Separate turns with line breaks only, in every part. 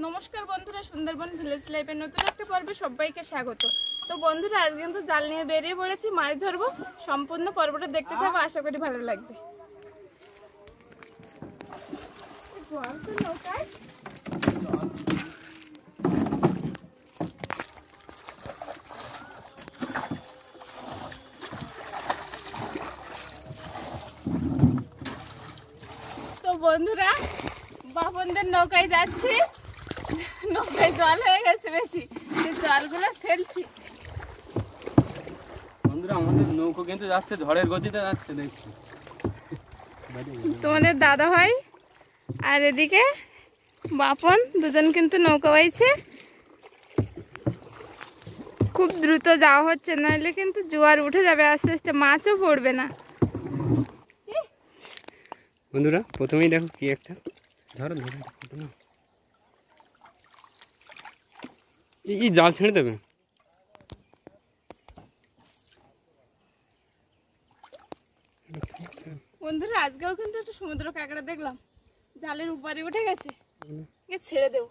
নমস্কার বন্ধুরা, সুন্দরবন ভিলেজ লাইফের নতুন একটা পর্বে সবাইকে স্বাগত। তো বন্ধুরা, আজকে কিন্তু জাল নিয়ে বেরিয়ে পড়েছি, মাছ ধরবো। সম্পূর্ণ পর্বটা দেখতে থাকো, আশা করি ভালো লাগবে। তো বন্ধুরা, বাপনদের নৌকায় যাচ্ছি, নৌকায় জল হয়ে গেছে বেশি, জলগুলো ফেলছি।
বন্ধুরা, আমাদের নৌকো কিন্তু যাচ্ছে, ঝড়ের গতিতে যাচ্ছে দেখছি।
তোমাদের দাদা ভাই আর এদিকে বাপন দুজন কিন্তু নৌকা বাইছে। খুব দ্রুত যাওয়া হচ্ছে, নাহলে কিন্তু জোয়ার উঠে যাবে আস্তে আস্তে, মাছও পড়বে না।
বন্ধুরা, প্রথমেই দেখো কি একটা ধরো ধরো এই জাল ছেড়ে দেবে।
বন্ধুরা, আজকেও কিন্তু একটা সমুদ্র কাঁকড়া দেখলাম, জালের উপরে উঠে গেছে, ছেড়ে দেবো।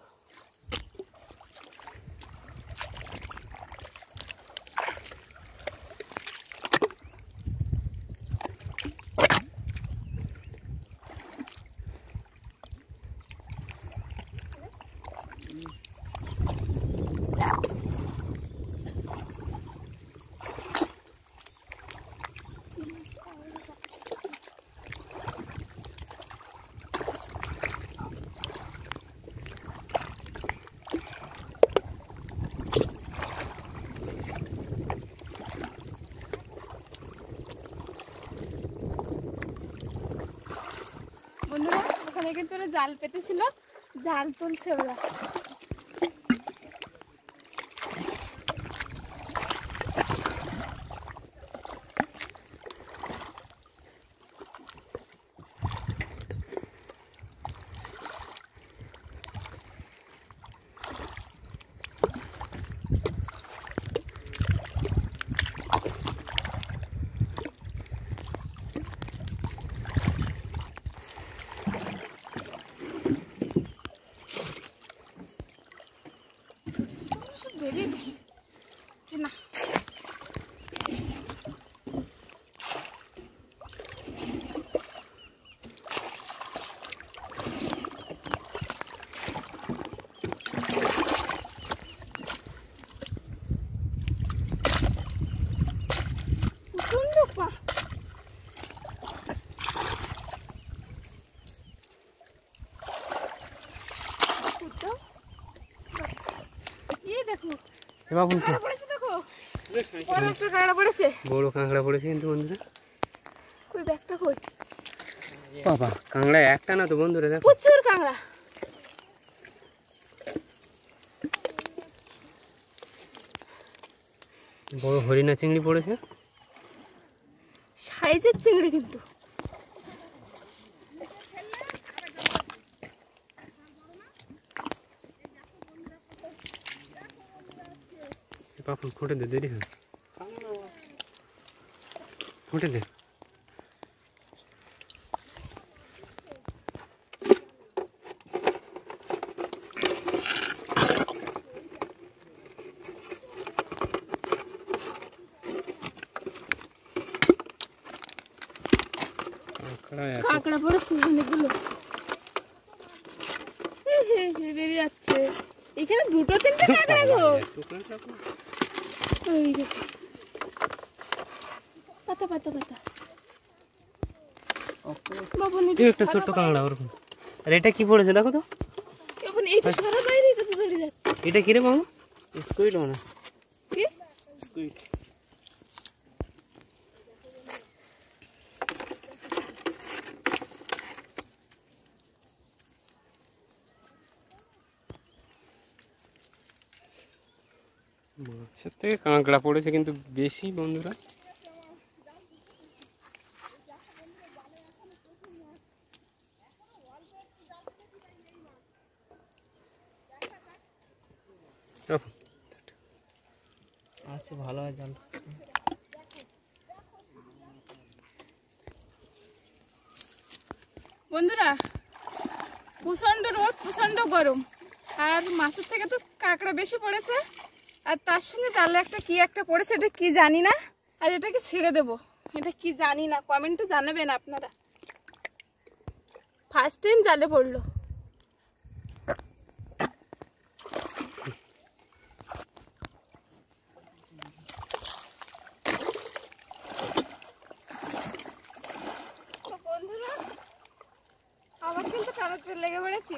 বন্ধুরা, ওখানে কিন্তু ওরা জাল পেতেছিল, জাল তুলছে ওরা। না,
বড় কাঁকড়া পড়েছে কিন্তু বন্ধুরা।
কই ব্যাগটা কই?
বাবা, কাঁকড়া একটা না তো বন্ধুরা, দেখো
প্রচুর কাঁকড়া।
বড় হরিণা চিংড়ি পড়েছে,
সাইজের চিংড়ি কিন্তু।
পাপন ফুটে দে, দেরি হয়, ফুটে দে।
কাঁকড়া পড়েছে অনেকগুলো, বেরিয়ে যাচ্ছে। এখানে দুটো তিনটে কাঁকড়া গো। ওই দেখো, পাতা পাতা পাতা।
একটা ছোট্ট কাঁকড়া ওরকম। আর এটা কি পড়েছে দেখো তো,
এইটা সারা বাইরে, এটা তো চলে যাচ্ছে।
এটা কি রে মামা? স্কুইড না?
কি
স্কুইড? মাছের থেকে কাঁকড়া পড়েছে কিন্তু বেশি বন্ধুরা। আচ্ছা, ভালো হয় জাল।
বন্ধুরা, প্রচন্ড রোদ, প্রচন্ড গরম, আর মাছের থেকে তো কাঁকড়া বেশি পড়েছে, আর তার সঙ্গে জালে একটা কি একটা পড়েছে, এটা কি জানি না। আর এটাকে ছেড়ে দেবো, এটা কি জানি না, কমেন্টে জানাবেন আপনারা। ফার্স্ট টাইম জালে পড়লো। তো বন্ধুরা, আবার কিন্তু টানাতে লেগে পড়েছি।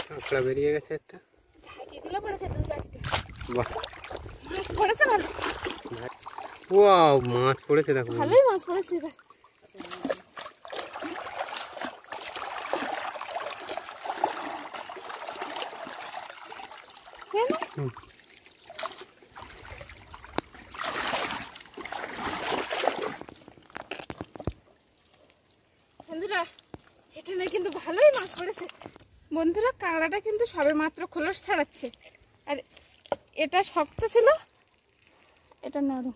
কাঁকড়া বেরিয়ে গেছে একটা।
ঝাঁকিগুলো পড়েছে দু চারটে।
বাহ,
মাছ পড়েছে ভালো,
ওয়াও, মাছ পড়েছে দেখো।
ভালোই মাছ পড়েছে এবার।
হুম।
বন্ধুরা, এটা না কিন্তু ভালোই মাছ পড়েছে। বন্ধুরা, কাঁকড়াটা কিন্তু সবে মাত্র খোলস ছাড়াচ্ছে, আর এটা শক্ত ছিল, এটা নরম।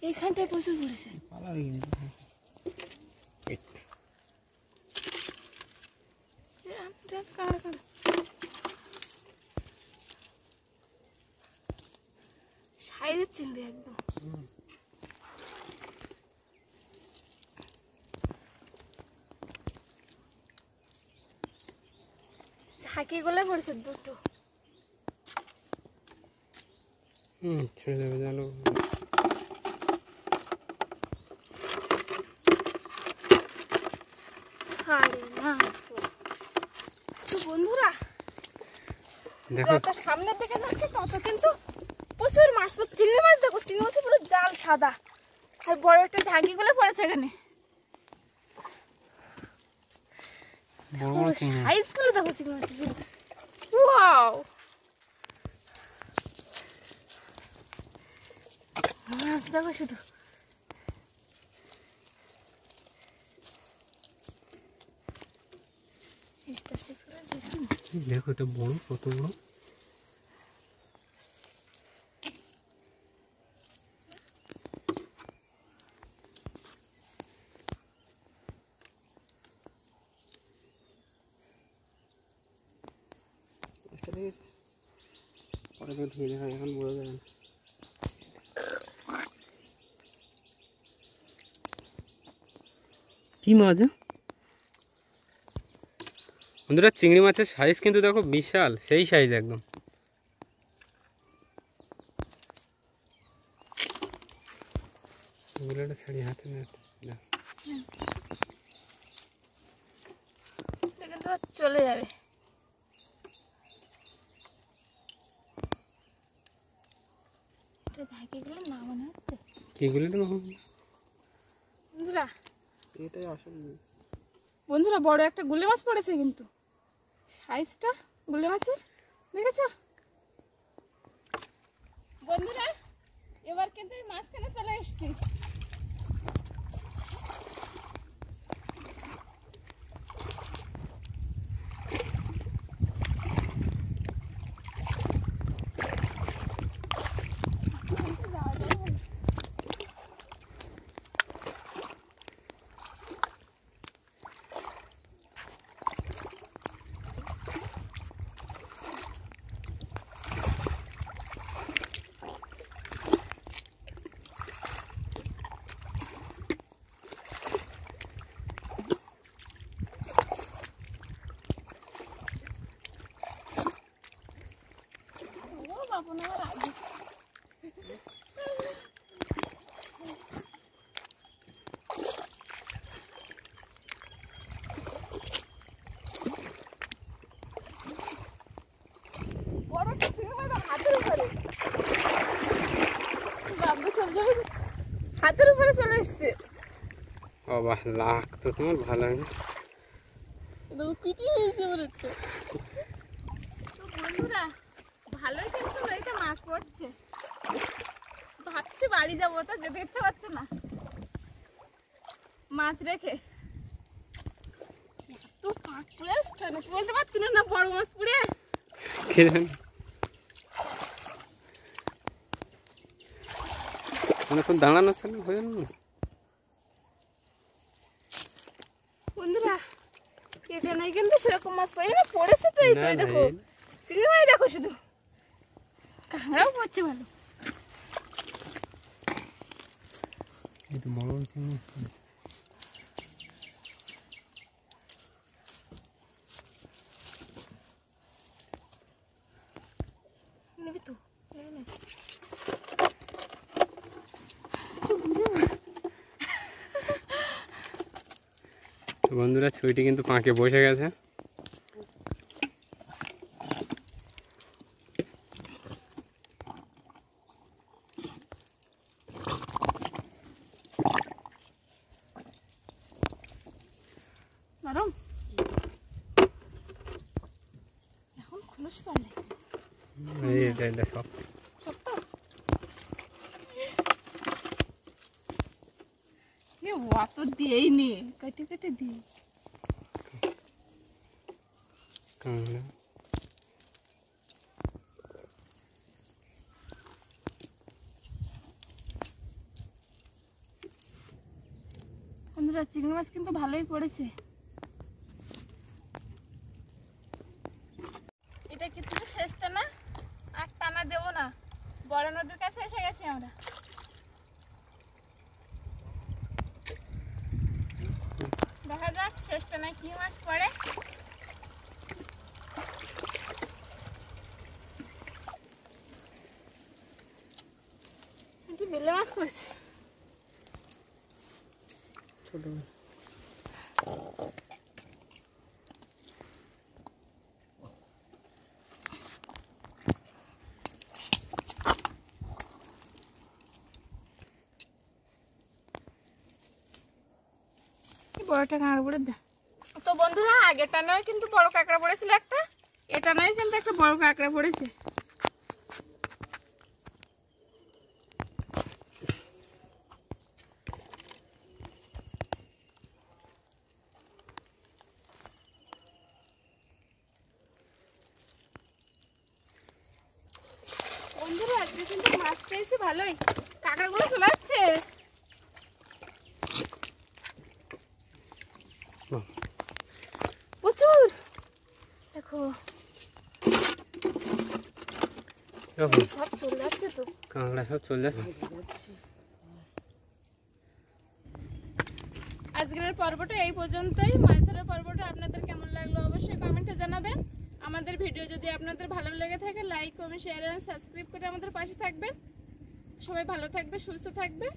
এইখানটায় প্রচুর পড়েছে। সাইজের চিংড়ি একদম। ঝাঁকি গুলো পড়েছে দুটো।
ছেড়ে দেবে জানো।
ছাড়ে না তো বন্ধুরা,
দেখো
যত সামনের দিকে যাচ্ছে তত কিন্তু প্রচুর মাছ পড়ছে। চিংড়ি মাছ দেখো, চিংড়ি মাছ পুরো জাল সাদা, আর বড় একটা ঝাঁকি গুলো পড়েছে এখানে। সাইজ গুলো দেখো চিংড়ি মাছের। ওয়াও, মাছ দেখো শুধু।
দেখো এটা বড়, কত বড়। পরে তো ধুয়ে দেখা, এখন বোঝা যাবে না। কি মাছ? বন্ধুরা, চিংড়ি মাছের সাইজ কিন্তু দেখো বিশাল, সেই সাইজ একদম। গুলোটা ছাড়িয়ে হাতে না,
কিন্তু চলে যাবে। বন্ধুরা, বড় একটা গুলে মাছ পড়েছে কিন্তু, সাইজটা গুলে মাছের দেখেছো বন্ধুরা। এবার কিন্তু মাঝখানে চলে এসেছি। হাতের উপরে চলে এসছে।
বাবা লাখ তো তোমার ভালো হয় না।
পিটি হয়েছে আমার একটা। তো বন্ধুরা ভালোই কিন্তু নদীতে মাছ পড়ছে। ভাবছি বাড়ি যাবো, তা যেতে ইচ্ছে করছে না মাছ রেখে। তো কাক পুড়ে বলতে পারছি না বড় মাছ পুড়ে
কে জানে অনেকক্ষণ দাঁড়ানো ছিল হয়ে না।
বন্ধুরা এটা নাই কিন্তু সেরকম মাছ পড়ে না, পড়েছে তো এই তো এই দেখো চিংড়ি মাছ দেখো শুধু, কাঁকড়াও পড়ছে ভালো। নিবি তো
তো বন্ধুরা ছুইটি কিন্তু পাঁকে বসে গেছে।
নরম এখন খুলস পারলে
এটা সব
শক্ত। অত দিয়েই নি কেটে কেটে দিই।
কাঁকড়া
বন্ধুরা চিংড়ি মাছ কিন্তু ভালোই পড়েছে। এটা কিন্তু শেষটা না, আর টানা দেবো না, বড় নদীর কাছে এসে গেছি আমরা। দেখা যাক শেষটা না কি মাছ পড়ে। বেলে মাছ পড়েছে
ছোট।
বড়টা কাঁকড়া পড়ে দে। তো বন্ধুরা আগের টানায় কিন্তু বড় কাঁকড়া পড়েছিল একটা, এটা নয় কিন্তু একটা বড় কাঁকড়া পড়েছে। বন্ধুরা আজকে কিন্তু মাছ পেয়েছি ভালোই, কাঁকড়াগুলো চলে যাচ্ছে। প্রচুর দেখো সব চলে যাচ্ছে তো,
কাঁকড়া সব চলে যাচ্ছে।
আজকের পর্বটা এই পর্যন্তই। মাছ ধরার পর্বটা আপনাদের কেমন লাগলো অবশ্যই কমেন্টে জানাবেন। আমাদের ভিডিও যদি আপনাদের ভালো লেগে থাকে লাইক কমেন্ট শেয়ার এবং সাবস্ক্রাইব করে আমাদের পাশে থাকবেন। সবাই ভালো থাকবে, সুস্থ থাকবে।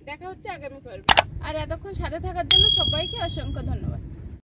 দেখা হচ্ছে আগামী পর্বে। আর এতক্ষণ সাথে থাকার জন্য সবাইকে অসংখ্য ধন্যবাদ।